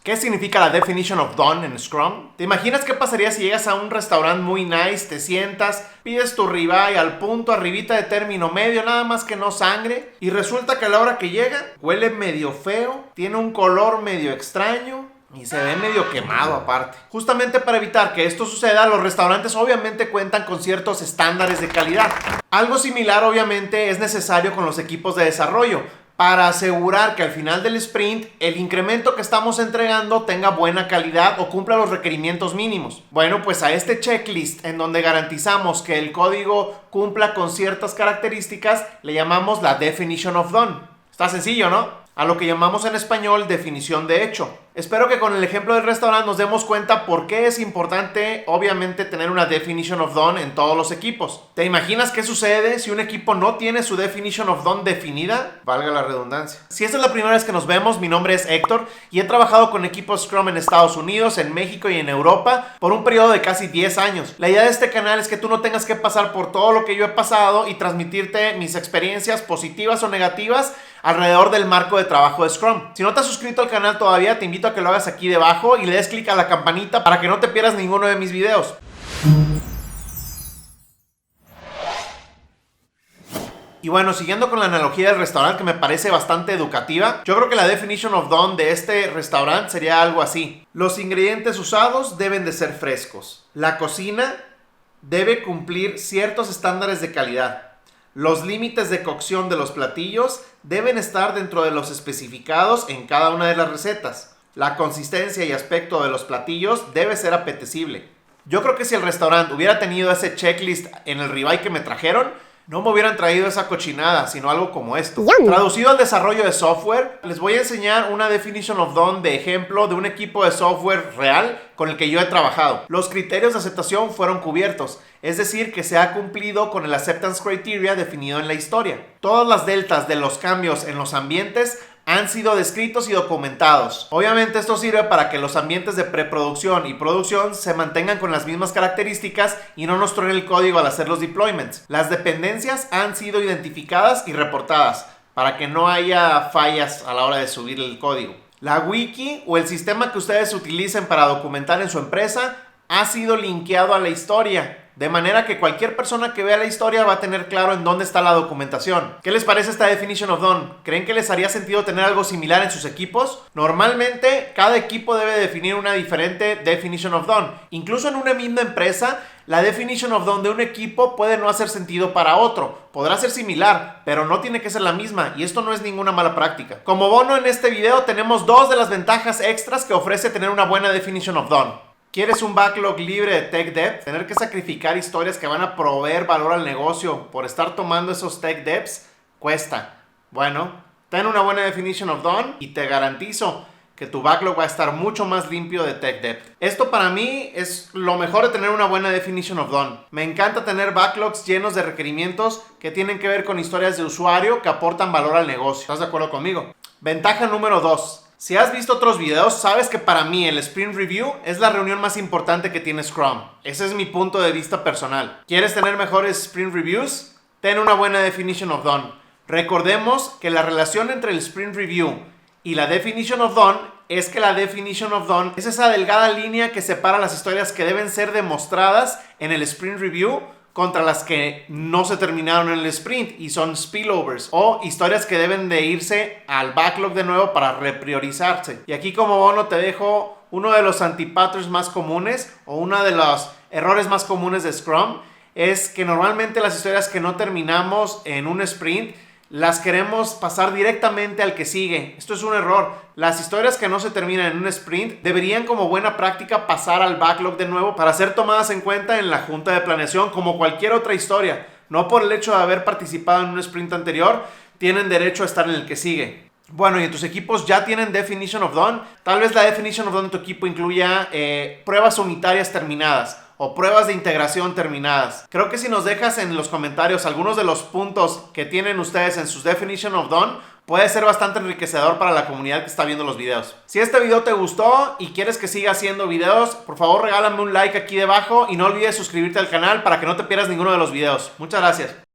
¿Qué significa la definition of done en Scrum? ¿Te imaginas qué pasaría si llegas a un restaurante muy nice, te sientas, pides tu ribeye al punto, arribita de término medio, nada más que no sangre, y resulta que a la hora que llega, huele medio feo, tiene un color medio extraño y se ve medio quemado aparte? Justamente para evitar que esto suceda, los restaurantes obviamente cuentan con ciertos estándares de calidad. Algo similar obviamente es necesario con los equipos de desarrollo, para asegurar que al final del sprint el incremento que estamos entregando tenga buena calidad o cumpla los requerimientos mínimos. Bueno, pues a este checklist en donde garantizamos que el código cumpla con ciertas características le llamamos la definition of done. Está sencillo, ¿no? A lo que llamamos en español definición de hecho. Espero que con el ejemplo del restaurante nos demos cuenta por qué es importante, obviamente, tener una definition of done en todos los equipos. ¿Te imaginas qué sucede si un equipo no tiene su definition of done definida? Valga la redundancia. Si esta es la primera vez que nos vemos, mi nombre es Héctor y he trabajado con equipos Scrum en Estados Unidos, en México y en Europa por un periodo de casi 10 años. La idea de este canal es que tú no tengas que pasar por todo lo que yo he pasado y transmitirte mis experiencias positivas o negativas alrededor del marco de trabajo de Scrum. Si no te has suscrito al canal todavía, te invito a que lo hagas aquí debajo y le des clic a la campanita para que no te pierdas ninguno de mis videos. Y bueno, siguiendo con la analogía del restaurante que me parece bastante educativa, yo creo que la definition of done de este restaurante sería algo así. Los ingredientes usados deben de ser frescos. La cocina debe cumplir ciertos estándares de calidad. Los límites de cocción de los platillos deben estar dentro de los especificados en cada una de las recetas. La consistencia y aspecto de los platillos debe ser apetecible. Yo creo que si el restaurante hubiera tenido ese checklist en el ribeye que me trajeron, no me hubieran traído esa cochinada, sino algo como esto. Traducido al desarrollo de software, les voy a enseñar una definition of done de ejemplo de un equipo de software real con el que yo he trabajado. Los criterios de aceptación fueron cubiertos, es decir, que se ha cumplido con el acceptance criteria definido en la historia. Todas las deltas de los cambios en los ambientes han sido descritos y documentados. Obviamente esto sirve para que los ambientes de preproducción y producción se mantengan con las mismas características y no nos truene el código al hacer los deployments. Las dependencias han sido identificadas y reportadas para que no haya fallas a la hora de subir el código. La wiki o el sistema que ustedes utilicen para documentar en su empresa ha sido linkeado a la historia, de manera que cualquier persona que vea la historia va a tener claro en dónde está la documentación. ¿Qué les parece esta definition of done? ¿Creen que les haría sentido tener algo similar en sus equipos? Normalmente, cada equipo debe definir una diferente definition of done. Incluso en una misma empresa, la definition of done de un equipo puede no hacer sentido para otro. Podrá ser similar, pero no tiene que ser la misma, y esto no es ninguna mala práctica. Como bono en este video tenemos 2 de las ventajas extras que ofrece tener una buena definition of done. ¿Quieres un backlog libre de tech debt? Tener que sacrificar historias que van a proveer valor al negocio por estar tomando esos tech debts cuesta. Bueno, ten una buena definition of done y te garantizo que tu backlog va a estar mucho más limpio de tech debt. Esto para mí es lo mejor de tener una buena definition of done. Me encanta tener backlogs llenos de requerimientos que tienen que ver con historias de usuario que aportan valor al negocio. ¿Estás de acuerdo conmigo? Ventaja número 2. Si has visto otros videos, sabes que para mí el Sprint Review es la reunión más importante que tiene Scrum. Ese es mi punto de vista personal. ¿Quieres tener mejores Sprint Reviews? Ten una buena definition of done. Recordemos que la relación entre el Sprint Review y la definition of done es que la definition of done es esa delgada línea que separa las historias que deben ser demostradas en el Sprint Review contra las que no se terminaron en el sprint y son spillovers o historias que deben de irse al backlog de nuevo para repriorizarse. Y aquí como bono te dejo uno de los anti-patterns más comunes o uno de los errores más comunes de Scrum es que normalmente las historias que no terminamos en un sprint las queremos pasar directamente al que sigue. Esto es un error. Las historias que no se terminan en un sprint deberían como buena práctica pasar al backlog de nuevo para ser tomadas en cuenta en la junta de planeación como cualquier otra historia. No por el hecho de haber participado en un sprint anterior tienen derecho a estar en el que sigue. Bueno, y en tus equipos ya tienen definition of done. Tal vez la definition of done en tu equipo incluya pruebas unitarias terminadas o pruebas de integración terminadas. Creo que si nos dejas en los comentarios algunos de los puntos que tienen ustedes en sus definition of done, puede ser bastante enriquecedor para la comunidad que está viendo los videos. Si este video te gustó y quieres que siga haciendo videos, por favor regálame un like aquí debajo y no olvides suscribirte al canal para que no te pierdas ninguno de los videos. Muchas gracias.